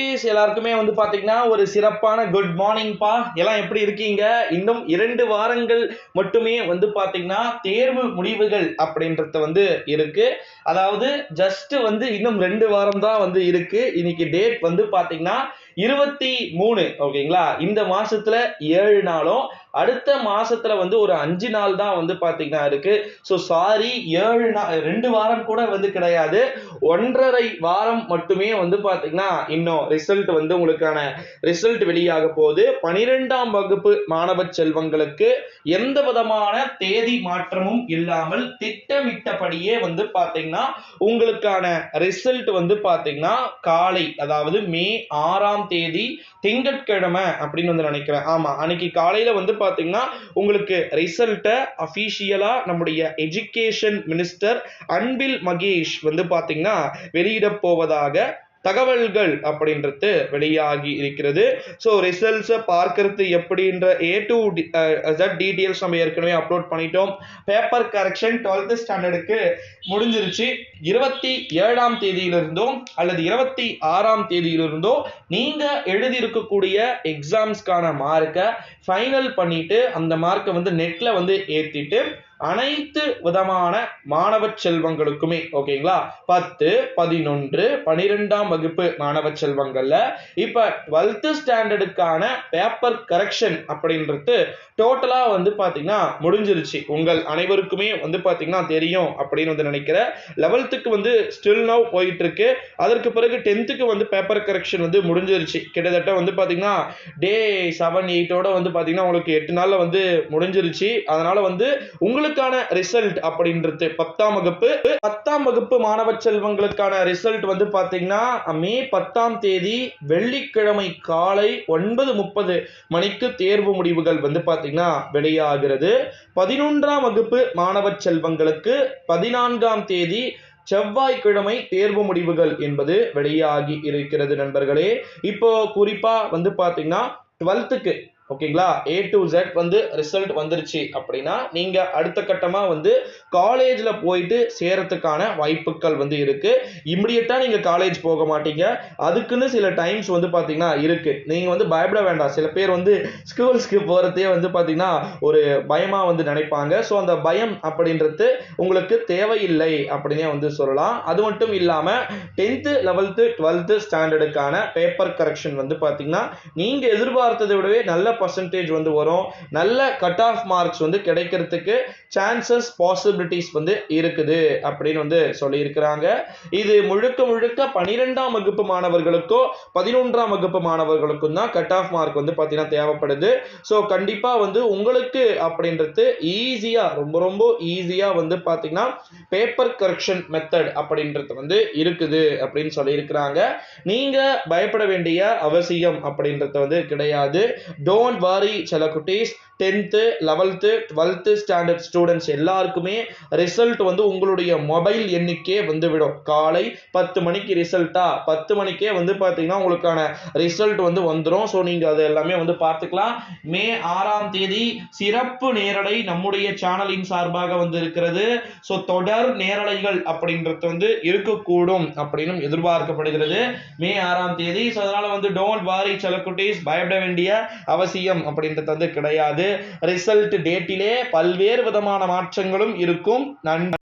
குட்டீஸ் எல்லாருக்குமே வந்து பாத்தீங்கன்னா ஒரு சிறப்பான குட் மார்னிங் பா. எல்லாம் எப்படி இருக்கீங்க? இன்னும் 2 வாரங்கள் மட்டுமே வந்து பாத்தீங்கன்னா தேர்வு முடிவுகள் அப்படின்றது வந்து இருக்கு. அதாவது ஜஸ்ட் வந்து இன்னும் 2 வாரம் தான் வந்து இருக்கு. இன்னைக்கு டேட் வந்து பாத்தீங்கன்னா 23. ஓகேங்களா? இந்த மாசத்துல 7 நாளும் அடுத்த மாசத்துல வந்து ஒரு 5 நாள் தான் வந்து பாத்தீங்கன்னா இருக்கு. ஸோ சாரி, 2 வாரம் கூட வந்து கிடையாது, 1.5 வாரம் மட்டுமே வந்து பாத்தீங்கன்னா இன்னும் ரிசல்ட் வந்து உங்களுக்கான ரிசல்ட் வெளியாக போகுது. 12ஆம் வகுப்பு மாணவ செல்வங்களுக்கு எந்த விதமான தேதி மாற்றமும் இல்லாமல் திட்டமிட்டபடியே வந்து பாத்தீங்கன்னா உங்களுக்கான ரிசல்ட் வந்து பாத்தீங்கன்னா காலை, அதாவது மே 6ஆம் தேதி திங்கட்கிழமை அப்படின்னு வந்து நினைக்கிறேன். ஆமா, அன்னைக்கு காலையில வந்து பாத்தீங்கன்னா உங்களுக்கு ரிசல்ட்டை அபிஷியலா நம்முடைய எஜுகேஷன் மினிஸ்டர் அன்பில் மகேஷ் வந்து பாத்தீங்கன்னா வெளியிட போவதாக தகவல்கள் அப்படின்றது வெளியாகி இருக்கிறது. ஸோ ரிசல்ட்ஸை பார்க்கறது எப்படின்ற A to Z டீட்டெயில்ஸ் நம்ம ஏற்கனவே அப்லோட் பண்ணிட்டோம். பேப்பர் கரெக்ஷன் 12th ஸ்டாண்டர்டுக்கு முடிஞ்சிருச்சு. 27ஆம் தேதியிலிருந்தோ அல்லது 26ஆம் தேதியிலிருந்தோ நீங்க எழுதி இருக்கக்கூடிய எக்ஸாம்ஸ்க்கான மார்க்கை ஃபைனல் பண்ணிட்டு அந்த மார்க்கை வந்து நெட்ல வந்து ஏத்திட்டு அனைத்து விதமான மாணவ செல்வங்களுக்குமே ஓகேங்களா 10, 11, 12ஆம் வகுப்பு மாணவ செல்வங்கள்ல இப்ப 12th ஸ்டாண்டர்டுக்கான பேப்பர் கரெக்ஷன் அப்படின்றது டோட்டலா வந்து பாத்தீங்கன்னா முடிஞ்சிருச்சு. உங்கள் அனைவருக்குமே வந்து பாத்தீங்கன்னா தெரியும் அப்படின்னு வந்து நினைக்கிறேன். 11th வந்து ஸ்டில் நவ் போயிட்டு இருக்கு. அதற்கு பிறகு 10th வந்து பேப்பர் கரெக்ஷன் வந்து முடிஞ்சிருச்சு. கிட்டத்தட்ட வந்து பாத்தீங்கன்னா டே 7, 8ஓட வந்து பாத்தீங்கன்னா உங்களுக்கு 8 நாள்ல வந்து முடிஞ்சிருச்சு. அதனால வந்து உங்களுக்கான ரிசல்ட் அப்படின்றது 10ஆம் வகுப்பு மாணவ செல்வங்களுக்கான ரிசல்ட் வந்து பாத்தீங்கன்னா மே 10ஆம் தேதி வெள்ளிக்கிழமை காலை 9:30 மணிக்கு தேர்வு முடிவுகள் வந்து பாத்தீங்கன்னா வெளியாகிறது. 11ஆம் வகுப்பு மாணவ செல்வங்களுக்கு 14ஆம் தேதி செவ்வாய்க்கிழமை தேர்வு முடிவுகள் என்பது வெளியாகி இருக்கிறது நண்பர்களே. இப்போ குறிப்பா வந்து பாத்தீங்கன்னா 12க்கு ஓகேங்களா A to Z வந்து ரிசல்ட் வந்துருச்சு அப்படின்னா நீங்க அடுத்த கட்டமா வந்து காலேஜ்ல போயிட்டு சேரத்துக்கான வாய்ப்புகள் வந்து இருக்கு. இமிடியட்டா நீங்க காலேஜ் போக மாட்டீங்க, அதுக்குன்னு சில டைம்ஸ் வந்து பாத்தீங்கன்னா இருக்கு. நீங்க வந்து பயப்பட வேண்டாம். சில பேர் வந்து ஸ்கூல்ஸ்க்கு போறதே வந்து பாத்தீங்கன்னா ஒரு பயமா வந்து நினைப்பாங்க. ஸோ அந்த பயம் அப்படின்றது உங்களுக்கு தேவையில்லை அப்படின்னே வந்து சொல்லலாம். அது மட்டும் இல்லாம 10th, 11th, 12th ஸ்டாண்டர்டுக்கான paper correction வந்து பாத்தீங்கன்னா நீங்க எதிர்பார்த்ததை விடவே நல்ல பர்சன்டேஜ் வந்து வரும். நல்ல கட் ஆஃப் மார்க்ஸ் வந்து கிடைக்கிறதுக்கு சான்சஸ் பாசிபிலிட்டிஸ் வந்து இருக்குது அப்படின்னு வந்து சொல்லியிருக்கிறாங்க. இது முழுக்க 12ஆம் வகுப்பு மாணவர்களுக்கோ 11ஆம் வகுப்பு மாணவர்களுக்கும் தான் கட் ஆஃப் மார்க் வந்து பாத்தீங்கன்னா தேவைப்படுது. ஸோ கண்டிப்பா வந்து உங்களுக்கு அப்படின்றது ஈஸியா, ரொம்ப ஈஸியா வந்து பாத்தீங்கன்னா பேப்பர் கரெக்ஷன் மெத்தட் அப்படின்றது வந்து இருக்குது அப்படின்னு சொல்லியிருக்கிறாங்க. நீங்க பயப்பட வேண்டிய அவசியம் அப்படின்றது வந்து கிடையாது. டோன்ட் வரி செல்ல குட்டீஸ். 10th, 11th, 12th standard students எல்லாருக்குமே ரிசல்ட் வந்து உங்களுடைய மொபைல் எண்ணுக்கே வந்து விடும். காலை 10 மணிக்கு ரிசல்ட்டா 10 மணிக்கே வந்து பாத்தீங்கன்னா உங்களுக்கான ரிசல்ட் வந்து வந்துடும். ஸோ நீங்க அது எல்லாமே வந்து பார்த்துக்கலாம். மே 6ஆம் தேதி சிறப்பு நேரலை நம்முடைய சேனலின் சார்பாக வந்து இருக்கிறது. ஸோ தொடர் நேரலைகள் அப்படின்றது வந்து இருக்கக்கூடும் அப்படின்னு எதிர்பார்க்கப்படுகிறது மே 6ஆம் தேதி. ஸோ அதனால வந்து டோன்ட் வரி செல்ல குட்டீஸ், பயப்பட வேண்டிய அவசியம் அப்படின்றது வந்து கிடையாது. ரிசல்ட் டேட்டிலே பல்வேறு விதமான மாற்றங்களும் இருக்கும். நன்றி.